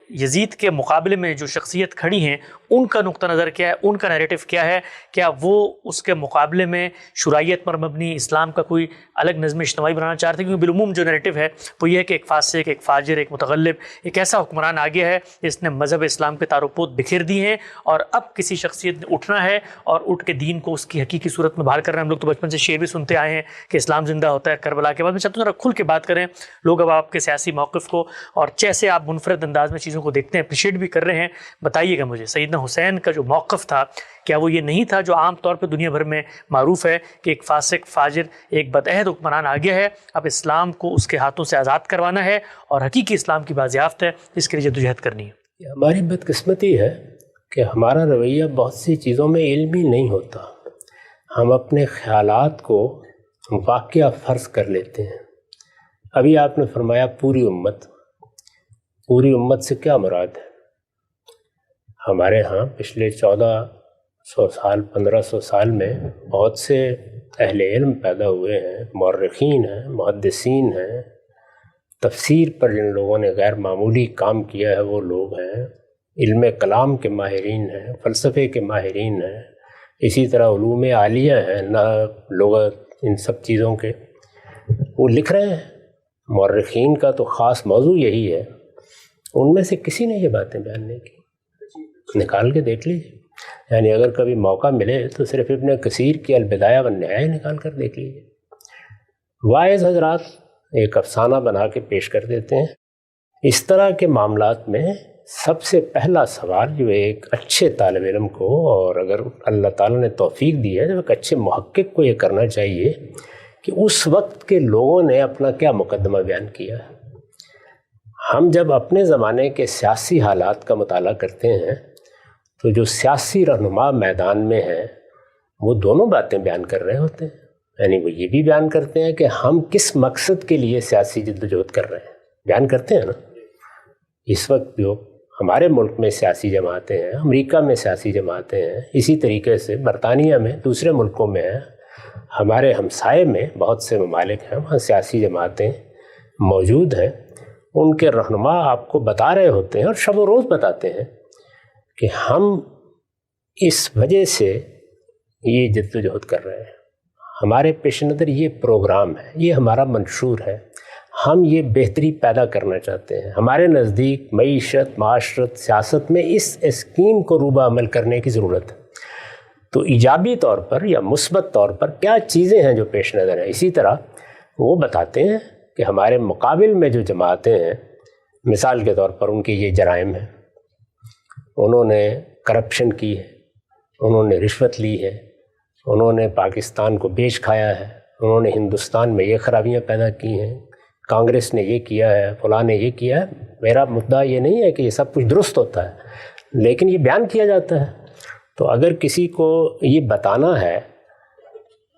یزید کے مقابلے میں جو شخصیت کھڑی ہیں ان کا نقطہ نظر کیا ہے، ان کا نیریٹو کیا ہے؟ کیا وہ اس کے مقابلے میں شرائعیت پر مبنی اسلام کا کوئی الگ نظم اجتماعی بنانا چاہتے ہیں؟ کیونکہ بالعموم جو نیریٹو ہے وہ یہ ہے کہ ایک فاسق، ایک فاجر، ایک متغلب، ایک ایسا حکمران آ گیا ہے جس نے مذہب اسلام کے تار و پود بکھیر دی ہیں، اور اب کسی شخصیت نے اٹھنا ہے اور اٹھ کے دین کو اس کی حقیقی صورت میں باہر کرنا ہے۔ ہم لوگ تو بچپن سے شعر بھی سنتے آئے ہیں کہ اسلام زندہ ہوتا ہے کربلا کے بعد۔ میں چاہتا ہوں ذرا کھل کے بات کریں، لوگ اب آپ کے سیاسی موقف کو اور جیسے آپ منفرد انداز میں چیزوں کو دیکھتے ہیں اپریشیٹ بھی کر رہے ہیں، بتائیے گا مجھے سیدنا حسین کا جو موقف تھا کیا وہ یہ نہیں تھا جو عام طور پہ دنیا بھر میں معروف ہے کہ ایک فاسق، فاجر، ایک بدعہد حکمران آ گیا ہے، اب اسلام کو اس کے ہاتھوں سے آزاد کروانا ہے اور حقیقی اسلام کی بازیافت ہے، اس کے لیے جدوجہد کرنی ہے؟ ہماری بدقسمتی ہے کہ ہمارا رویہ بہت سی چیزوں میں علمی نہیں ہوتا، ہم اپنے خیالات کو واقعہ فرض کر لیتے ہیں۔ ابھی آپ نے فرمایا پوری امت سے کیا مراد ہے؟ ہمارے ہاں پچھلے 1400 سال 1500 سال میں بہت سے اہل علم پیدا ہوئے ہیں، مورخین ہیں، محدثین ہیں، تفسیر پر جن لوگوں نے غیر معمولی کام کیا ہے وہ لوگ ہیں، علم کلام کے ماہرین ہیں، فلسفے کے ماہرین ہیں، اسی طرح علوم عالیہ ہیں، لغت، ان سب چیزوں کے وہ لکھ رہے ہیں۔ مورخین کا تو خاص موضوع یہی ہے، ان میں سے کسی نے یہ باتیں بیان نہیں کی، نکال کے دیکھ لیجیے۔ یعنی اگر کبھی موقع ملے تو صرف ابن کثیر کی البدایہ والنہایہ نکال کر دیکھ لیجیے۔ واعظ حضرات ایک افسانہ بنا کے پیش کر دیتے ہیں۔ اس طرح کے معاملات میں سب سے پہلا سوال جو ایک اچھے طالب علم کو، اور اگر اللہ تعالیٰ نے توفیق دی ہے تو ایک اچھے محقق کو یہ کرنا چاہیے کہ اس وقت کے لوگوں نے اپنا کیا مقدمہ بیان کیا ہے۔ ہم جب اپنے زمانے کے سیاسی حالات کا مطالعہ کرتے ہیں تو جو سیاسی رہنما میدان میں ہیں وہ دونوں باتیں بیان کر رہے ہوتے ہیں، یعنی وہ یہ بھی بیان کرتے ہیں کہ ہم کس مقصد کے لیے سیاسی جدوجہد کر رہے ہیں، بیان کرتے ہیں نا۔ اس وقت جو ہمارے ملک میں سیاسی جماعتیں ہیں، امریکہ میں سیاسی جماعتیں ہیں، اسی طریقے سے برطانیہ میں، دوسرے ملکوں میں ہیں، ہمارے ہمسائے میں بہت سے ممالک ہیں وہاں سیاسی جماعتیں موجود ہیں۔ ان کے رہنما آپ کو بتا رہے ہوتے ہیں اور شب و روز بتاتے ہیں کہ ہم اس وجہ سے یہ جدوجہد کر رہے ہیں، ہمارے پیش نظر یہ پروگرام ہے، یہ ہمارا منشور ہے، ہم یہ بہتری پیدا کرنا چاہتے ہیں، ہمارے نزدیک معیشت، معاشرت، سیاست میں اس اسکیم کو روبہ عمل کرنے کی ضرورت ہے۔ تو ایجابی طور پر یا مثبت طور پر کیا چیزیں ہیں جو پیش نظر ہیں، اسی طرح وہ بتاتے ہیں کہ ہمارے مقابل میں جو جماعتیں ہیں، مثال کے طور پر ان کے یہ جرائم ہیں، انہوں نے کرپشن کی ہے، انہوں نے رشوت لی ہے، انہوں نے پاکستان کو بیچ کھایا ہے، انہوں نے ہندوستان میں یہ خرابیاں پیدا کی ہیں، کانگریس نے یہ کیا ہے، فلاں نے یہ کیا ہے۔ میرا مدعا یہ نہیں ہے کہ یہ سب کچھ درست ہوتا ہے، لیکن یہ بیان کیا جاتا ہے۔ تو اگر کسی کو یہ بتانا ہے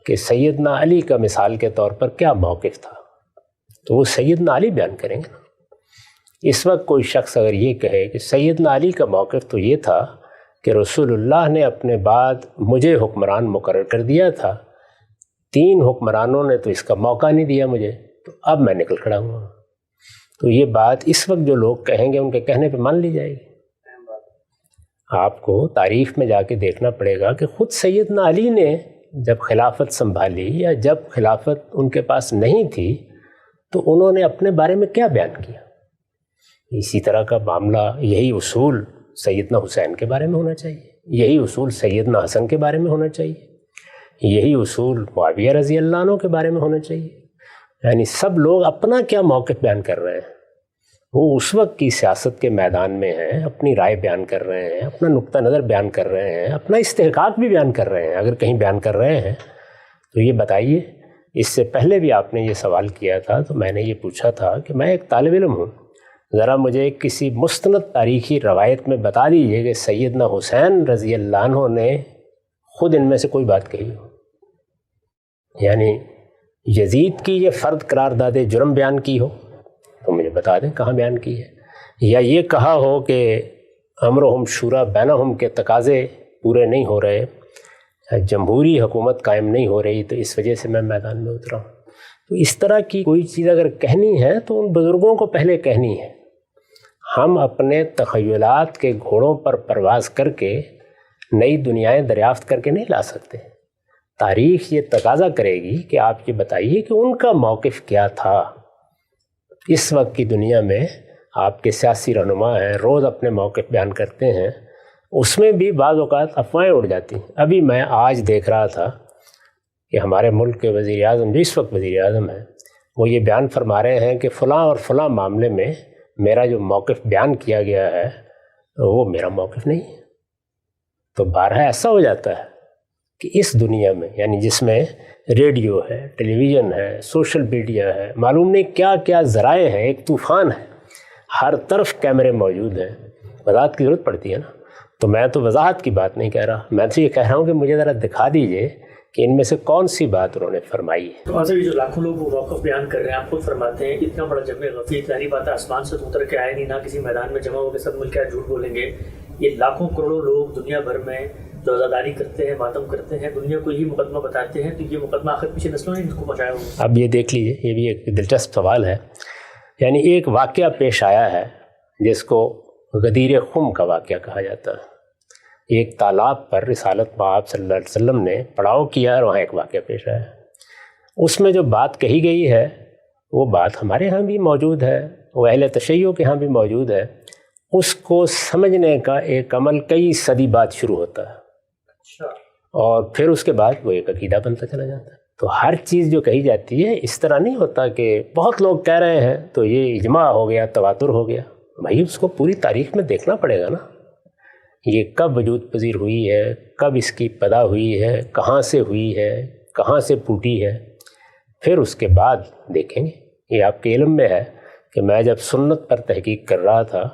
کہ سیدنا علی کا مثال کے طور پر کیا موقف تھا تو وہ سیدنا علی بیان کریں گے۔ اس وقت کوئی شخص اگر یہ کہے کہ سیدنا علی کا موقف تو یہ تھا کہ رسول اللہ نے اپنے بعد مجھے حکمران مقرر کر دیا تھا، 3 حکمرانوں نے تو اس کا موقع نہیں دیا مجھے، تو اب میں نکل کھڑا ہوں، تو یہ بات اس وقت جو لوگ کہیں گے ان کے کہنے پہ مان لی جائے گی۔ آپ کو تاریخ میں جا کے دیکھنا پڑے گا کہ خود سیدنا علی نے جب خلافت سنبھالی یا جب خلافت ان کے پاس نہیں تھی تو انہوں نے اپنے بارے میں کیا بیان کیا۔ اسی طرح کا معاملہ، یہی اصول سیدنا حسین کے بارے میں ہونا چاہیے، یہی اصول سیدنا حسن کے بارے میں ہونا چاہیے، یہی اصول معاویہ رضی اللہ عنہ کے بارے میں ہونا چاہیے۔ یعنی سب لوگ اپنا کیا موقف بیان کر رہے ہیں، وہ اس وقت کی سیاست کے میدان میں ہیں، اپنی رائے بیان کر رہے ہیں، اپنا نقطہ نظر بیان کر رہے ہیں، اپنا استحقاق بھی بیان کر رہے ہیں۔ اگر کہیں بیان کر رہے ہیں تو یہ بتائیے۔ اس سے پہلے بھی آپ نے یہ سوال کیا تھا تو میں نے یہ پوچھا تھا کہ میں ایک طالب علم ہوں، ذرا مجھے کسی مستند تاریخی روایت میں بتا دیجئے کہ سیدنا حسین رضی اللہ عنہ نے خود ان میں سے کوئی بات کہی ہو، یعنی یزید کی یہ فرد قرار داد جرم بیان کی ہو تو مجھے بتا دیں کہاں بیان کی ہے، یا یہ کہا ہو کہ امرہم شورا بینہم کے تقاضے پورے نہیں ہو رہے، جمہوری حکومت قائم نہیں ہو رہی تو اس وجہ سے میں میدان میں اترا ہوں۔ تو اس طرح کی کوئی چیز اگر کہنی ہے تو ان بزرگوں کو پہلے کہنی ہے، ہم اپنے تخیلات کے گھوڑوں پر پرواز کر کے نئی دنیایں دریافت کر کے نہیں لا سکتے۔ تاریخ یہ تقاضا کرے گی کہ آپ یہ بتائیے کہ ان کا موقف کیا تھا۔ اس وقت کی دنیا میں آپ کے سیاسی رہنما ہیں، روز اپنے موقف بیان کرتے ہیں، اس میں بھی بعض اوقات افواہیں اڑ جاتی ہیں۔ ابھی میں آج دیکھ رہا تھا کہ ہمارے ملک کے وزیر اعظم جو اس وقت وزیر اعظم ہیں، وہ یہ بیان فرما رہے ہیں کہ فلاں اور فلاں معاملے میں میرا جو موقف بیان کیا گیا ہے وہ میرا موقف نہیں ہے۔ تو بارہا ایسا ہو جاتا ہے کہ اس دنیا میں، یعنی جس میں ریڈیو ہے، ٹیلی ویژن ہے، سوشل میڈیا ہے، معلوم نہیں کیا کیا ذرائع ہیں، ایک طوفان ہے، ہر طرف کیمرے موجود ہیں، وضاحت کی ضرورت پڑتی ہے نا۔ تو میں تو وضاحت کی بات نہیں کہہ رہا، میں تو یہ کہہ رہا ہوں کہ مجھے ذرا دکھا دیجئے کہ ان میں سے کون سی بات انہوں نے فرمائی ہے۔ تو آج جو لاکھوں لوگ وہ موقف بیان کر رہے ہیں، آپ خود فرماتے ہیں اتنا بڑا جمع غفیر، ظاہری بات ہے آسمان سے اتر کے آئے نہیں، نہ کسی میدان میں جمع ہو کے سب مل کے جھوٹ بولیں گے۔ یہ لاکھوں کروڑوں لوگ دنیا بھر میں جو عزاداری کرتے ہیں، ماتم کرتے ہیں، دنیا کو یہ مقدمہ بتاتے ہیں، تو یہ مقدمہ آخر پیچھے نسلوں نے ان کو پہنچایا ہوگا۔ اب یہ دیکھ لیجئے، یہ بھی ایک دلچسپ سوال ہے۔ یعنی ایک واقعہ پیش آیا ہے جس کو غدیر خم کا واقعہ کہا جاتا ہے۔ ایک تالاب پر رسالت مآب صلی اللہ علیہ وسلم نے پڑاؤ کیا اور وہاں ایک واقعہ پیش آیا۔ اس میں جو بات کہی گئی ہے وہ بات ہمارے ہاں بھی موجود ہے، وہ اہل تشیع کے ہاں بھی موجود ہے۔ اس کو سمجھنے کا ایک عمل کئی صدی بعد شروع ہوتا ہے، اور پھر اس کے بعد وہ ایک عقیدہ بنتا چلا جاتا ہے۔ تو ہر چیز جو کہی جاتی ہے اس طرح نہیں ہوتا کہ بہت لوگ کہہ رہے ہیں تو یہ اجماع ہو گیا، تواتر ہو گیا۔ بھائی اس کو پوری تاریخ میں دیکھنا پڑے گا نا، یہ کب وجود پذیر ہوئی ہے، کب اس کی پیدا ہوئی ہے، کہاں سے ہوئی ہے، کہاں سے پھوٹی ہے، پھر اس کے بعد دیکھیں گے۔ یہ آپ کے علم میں ہے کہ میں جب سنت پر تحقیق کر رہا تھا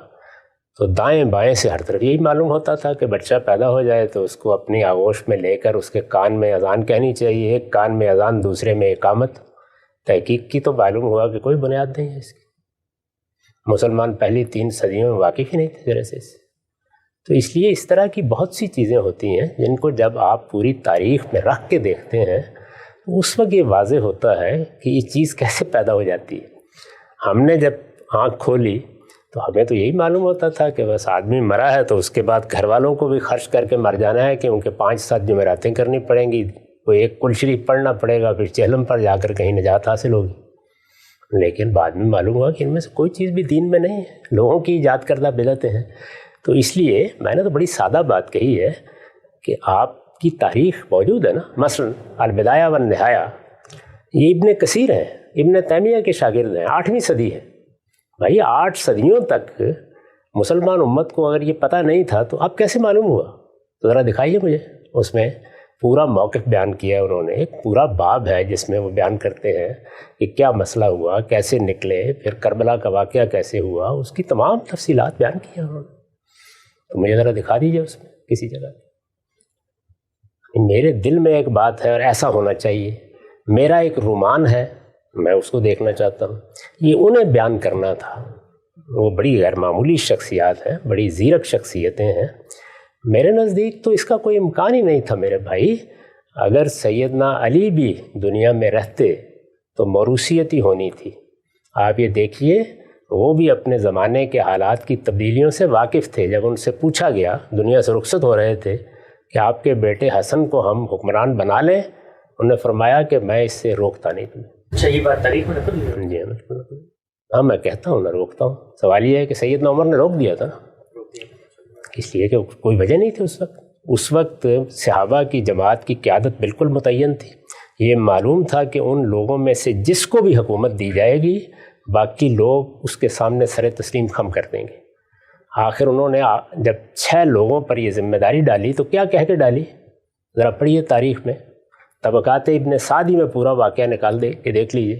تو دائیں بائیں سے ہر طرف یہی معلوم ہوتا تھا کہ بچہ پیدا ہو جائے تو اس کو اپنی آغوش میں لے کر اس کے کان میں اذان کہنی چاہیے، ایک کان میں اذان دوسرے میں اقامت۔ تحقیق کی تو معلوم ہوا کہ کوئی بنیاد نہیں ہے اس کی۔ مسلمان پہلی 3 صدیوں میں واقف ہی نہیں تھے ذرا سے اس سے۔ تو اس لیے اس طرح کی بہت سی چیزیں ہوتی ہیں جن کو جب آپ پوری تاریخ میں رکھ کے دیکھتے ہیں تو اس وقت یہ واضح ہوتا ہے کہ یہ چیز کیسے پیدا ہو جاتی ہے۔ ہم نے جب آنکھ کھولی تو ہمیں تو یہی معلوم ہوتا تھا کہ بس آدمی مرا ہے تو اس کے بعد گھر والوں کو بھی خرچ کر کے مر جانا ہے، کیونکہ 5-7 جمعراتیں کرنی پڑیں گی، کوئی ایک کل شریف پڑھنا پڑے گا، پھر چہلم پر جا کر کہیں نجات حاصل ہوگی۔ لیکن بعد میں معلوم ہوا کہ ان میں سے کوئی چیز بھی دین میں نہیں ہے، لوگوں کی ایجاد کردہ بدعتیں ہیں۔ تو اس لیے میں نے تو بڑی سادہ بات کہی ہے کہ آپ کی تاریخ موجود ہے نا، مثلا البدایہ والنہایہ، یہ ابن کثیر ہیں، ابن تیمیہ کے شاگرد ہیں، 8ویں صدی ہے۔ بھائی 8 صدیوں تک مسلمان امت کو اگر یہ پتہ نہیں تھا تو اب کیسے معلوم ہوا؟ تو ذرا دکھائیے مجھے۔ اس میں پورا موقف بیان کیا انہوں نے، ایک پورا باب ہے جس میں وہ بیان کرتے ہیں کہ کیا مسئلہ ہوا، کیسے نکلے، پھر کربلا کا واقعہ کیسے ہوا، اس کی تمام تفصیلات بیان کی ہیں انہوں نے۔ تو مجھے ذرا دکھا دیجیے اس میں کسی جگہ۔ میرے دل میں ایک بات ہے اور ایسا ہونا چاہیے، میرا ایک رومان ہے، میں اس کو دیکھنا چاہتا ہوں، یہ انہیں بیان کرنا تھا۔ وہ بڑی غیر معمولی شخصیات ہیں، بڑی زیرک شخصیتیں ہیں۔ میرے نزدیک تو اس کا کوئی امکان ہی نہیں تھا میرے بھائی۔ اگر سیدنا علی بھی دنیا میں رہتے تو موروثیت ہی ہونی تھی۔ آپ یہ دیکھیے، وہ بھی اپنے زمانے کے حالات کی تبدیلیوں سے واقف تھے۔ جب ان سے پوچھا گیا، دنیا سے رخصت ہو رہے تھے، کہ آپ کے بیٹے حسن کو ہم حکمران بنا لیں، انہوں نے فرمایا کہ میں اس سے روکتا نہیں تمہیں۔ اچھا، یہ بات تاریخ میں نقل ہوئی ہے؟ جی ہاں، میں کہتا ہوں، میں روکتا ہوں۔ سوال یہ ہے کہ سیدنا عمر نے روک دیا تھا نا، اس لیے کہ کوئی وجہ نہیں تھی اس وقت صحابہ کی جماعت کی قیادت بالکل متعین تھی۔ یہ معلوم تھا کہ ان لوگوں میں سے جس کو بھی حکومت دی جائے گی، باقی لوگ اس کے سامنے سر تسلیم خم کر دیں گے۔ آخر انہوں نے جب 6 لوگوں پر یہ ذمہ داری ڈالی تو کیا کہہ کے ڈالی؟ ذرا پڑھیے تاریخ میں، طبقات ابن سعدی میں پورا واقعہ نکال دے کہ دیکھ لیجیے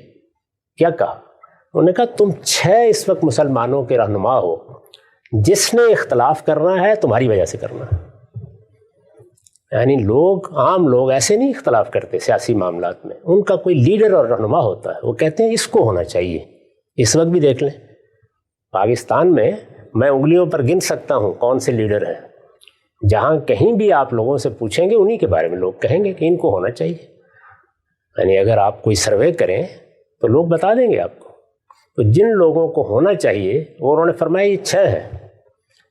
کیا کہا۔ انہوں نے کہا تم 6 اس وقت مسلمانوں کے رہنما ہو، جس نے اختلاف کرنا ہے تمہاری وجہ سے کرنا ہے۔ یعنی عام لوگ ایسے نہیں اختلاف کرتے سیاسی معاملات میں، ان کا کوئی لیڈر اور رہنما ہوتا ہے، وہ کہتے ہیں اس کو ہونا چاہیے۔ اس وقت بھی دیکھ لیں، پاکستان میں میں انگلیوں پر گن سکتا ہوں کون سے لیڈر ہیں، جہاں کہیں بھی آپ لوگوں سے پوچھیں گے انہی کے بارے میں لوگ کہیں گے کہ ان کو ہونا چاہیے۔ یعنی اگر آپ کوئی سروے کریں تو لوگ بتا دیں گے آپ کو۔ تو جن لوگوں کو ہونا چاہیے وہ انہوں نے فرمایا یہ 6 ہے.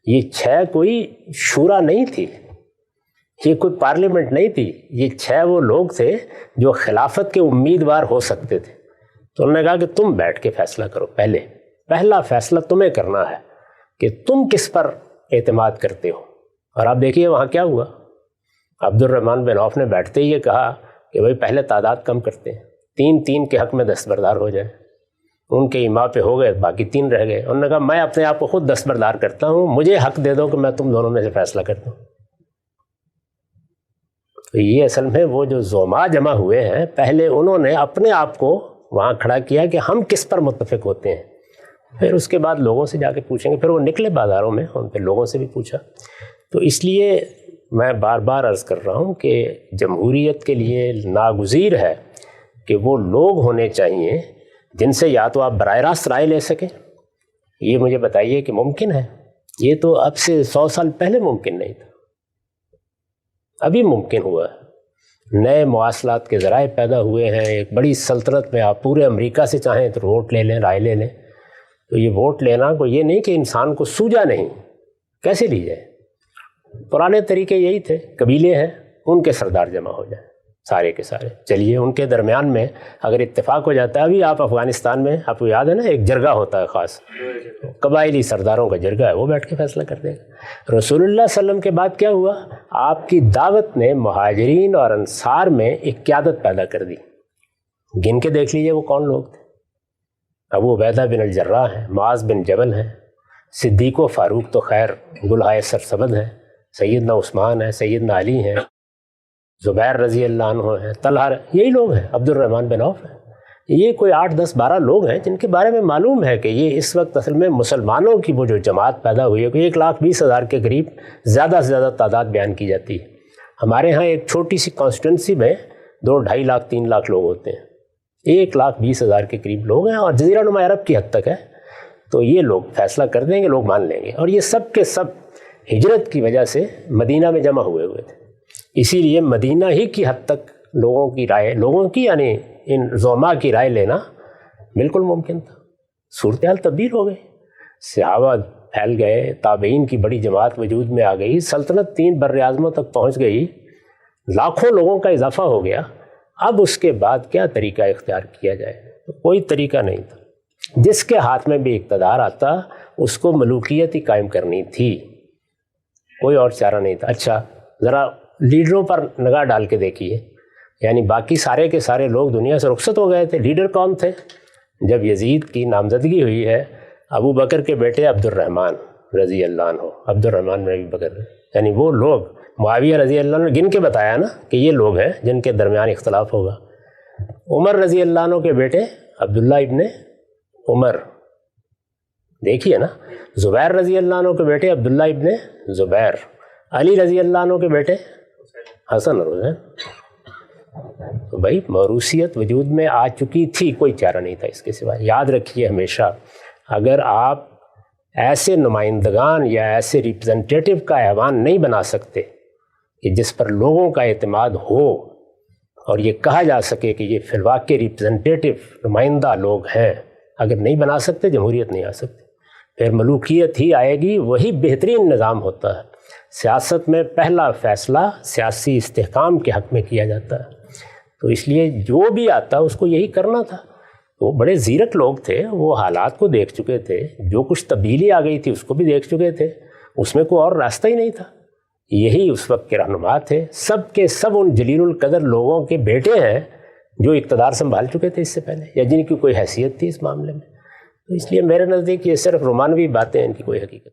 یہ 6 کوئی شورا نہیں تھی, یہ کوئی پارلیمنٹ نہیں تھی, یہ 6 وہ لوگ تھے جو خلافت کے امیدوار ہو سکتے تھے. تو انہوں نے کہا کہ تم بیٹھ کے فیصلہ کرو, پہلا فیصلہ تمہیں کرنا ہے کہ تم کس پر اعتماد کرتے ہو. اور آپ دیکھیے وہاں کیا ہوا. عبد الرحمن بن عوف نے بیٹھتے ہی یہ کہا کہ بھائی پہلے تعداد کم کرتے ہیں, 3 کے حق میں دستبردار ہو جائیں. ان کے ایما پہ ہو گئے, باقی 3 رہ گئے. انہوں نے کہا میں اپنے آپ کو خود دستبردار کرتا ہوں, مجھے حق دے دو کہ میں تم دونوں میں سے فیصلہ کرتا ہوں. تو یہ اصل میں وہ جو زعما جمع ہوئے ہیں, پہلے انہوں نے اپنے آپ کو وہاں کھڑا کیا کہ ہم کس پر متفق ہوتے ہیں, پھر اس کے بعد لوگوں سے جا کے پوچھیں گے. پھر وہ نکلے بازاروں میں, ان پہ لوگوں سے بھی پوچھا. تو اس لیے میں بار بار عرض کر رہا ہوں کہ جمہوریت کے لیے ناگزیر ہے کہ وہ لوگ ہونے چاہیے جن سے یا تو آپ براہ راست رائے لے سکیں. یہ مجھے بتائیے کہ ممکن ہے؟ یہ تو اب سے 100 سال پہلے ممکن نہیں تھا, ابھی ممکن ہوا ہے. نئے مواصلات کے ذرائع پیدا ہوئے ہیں. ایک بڑی سلطنت میں آپ پورے امریکہ سے چاہیں تو ووٹ لے لیں, رائے لے لیں. تو یہ ووٹ لینا کو یہ نہیں کہ انسان کو سوجا نہیں, کیسے لی جائے. پرانے طریقے یہی تھے, قبیلے ہیں, ان کے سردار جمع ہو جائیں سارے کے سارے, چلیے ان کے درمیان میں اگر اتفاق ہو جاتا ہے. ابھی آپ افغانستان میں, آپ کو یاد ہے نا, ایک جرگہ ہوتا ہے خاص, قبائلی سرداروں کا جرگہ ہے, وہ بیٹھ کے فیصلہ کر دے گا. رسول اللہ صلی اللہ علیہ وسلم کے بعد کیا ہوا, آپ کی دعوت نے مہاجرین اور انصار میں ایک قیادت پیدا کر دی. گن کے دیکھ لیجیے وہ کون لوگ تھے. ابو عبیدہ بن الجراح ہیں, معاذ بن جبل ہیں, صدیق و فاروق تو خیر گلہائے سرسبد ہیں, سیدنا عثمان ہیں, سیدنا علی ہیں, زبیر رضی اللہ عنہ ہیں, طلحہ, یہی لوگ ہیں. عبد الرحمن بن عوف ہیں. یہ کوئی 8 10 12 لوگ ہیں جن کے بارے میں معلوم ہے کہ یہ اس وقت اصل میں مسلمانوں کی وہ جو جماعت پیدا ہوئی ہے کہ 1,20,000 کے قریب زیادہ سے زیادہ تعداد بیان کی جاتی ہے. ہمارے ہاں ایک چھوٹی سی کانسٹیٹنسی میں 2-2.5 لاکھ 3 لاکھ لوگ ہوتے ہیں, 1,20,000 کے قریب لوگ ہیں, اور جزیرہ نما عرب کی حد تک ہے. تو یہ لوگ فیصلہ کر دیں گے, لوگ مان لیں گے. اور یہ سب کے سب ہجرت کی وجہ سے مدینہ میں جمع ہوئے تھے. اسی لیے مدینہ ہی کی حد تک لوگوں کی رائے, لوگوں کی یعنی ان زعما کی رائے لینا بالکل ممکن تھا. صورتحال تبدیل ہو گئی, صحابہ پھیل گئے, تابعین کی بڑی جماعت وجود میں آ گئی, سلطنت 3 بر اعظموں تک پہنچ گئی, لاکھوں لوگوں کا اضافہ ہو گیا. اب اس کے بعد کیا طریقہ اختیار کیا جائے؟ تو کوئی طریقہ نہیں تھا. جس کے ہاتھ میں بھی اقتدار آتا اس کو ملوکیت ہی قائم کرنی تھی, کوئی اور چارہ نہیں تھا. اچھا ذرا لیڈروں پر نگاہ ڈال کے دیکھیے, یعنی باقی سارے کے سارے لوگ دنیا سے رخصت ہو گئے تھے. لیڈر کون تھے؟ جب یزید کی نامزدگی ہوئی ہے, ابو بکر کے بیٹے عبد الرحمن رضی اللہ عنہ, عبد الرحمن بن ابی بکر, یعنی وہ لوگ معاویہ رضی اللہ عنہ گن کے بتایا نا کہ یہ لوگ ہیں جن کے درمیان اختلاف ہوگا. عمر رضی اللہ عنہ کے بیٹے عبداللہ ابن عمر, دیکھیے نا, زبیر رضی اللہ عنہ کے بیٹے عبداللہ ابن زبیر, علی رضی اللہ عنہ کے بیٹے حسن اور حسین. تو بھائی موروثیت وجود میں آ چکی تھی, کوئی چارہ نہیں تھا اس کے سوا. یاد رکھیے ہمیشہ, اگر آپ ایسے نمائندگان یا ایسے ریپرزنٹیٹیو کا ایوان نہیں بنا سکتے کہ جس پر لوگوں کا اعتماد ہو اور یہ کہا جا سکے کہ یہ فی الواقع ریپرزنٹیٹیو نمائندہ لوگ ہیں, اگر نہیں بنا سکتے جمہوریت نہیں آ سکتی. پھر ملوکیت ہی آئے گی, وہی بہترین نظام ہوتا ہے. سیاست میں پہلا فیصلہ سیاسی استحکام کے حق میں کیا جاتا ہے. تو اس لیے جو بھی آتا اس کو یہی کرنا تھا. وہ بڑے زیرک لوگ تھے, وہ حالات کو دیکھ چکے تھے, جو کچھ تبدیلی آ گئی تھی اس کو بھی دیکھ چکے تھے, اس میں کوئی اور راستہ ہی نہیں تھا. یہی اس وقت کے رہنما تھے. سب کے سب ان جلیل القدر لوگوں کے بیٹے ہیں جو اقتدار سنبھال چکے تھے اس سے پہلے, یا جن کی کوئی حیثیت تھی اس معاملے میں. تو اس لیے میرے نزدیک یہ صرف رومانوی باتیں ہیں, ان کی کوئی حقیقت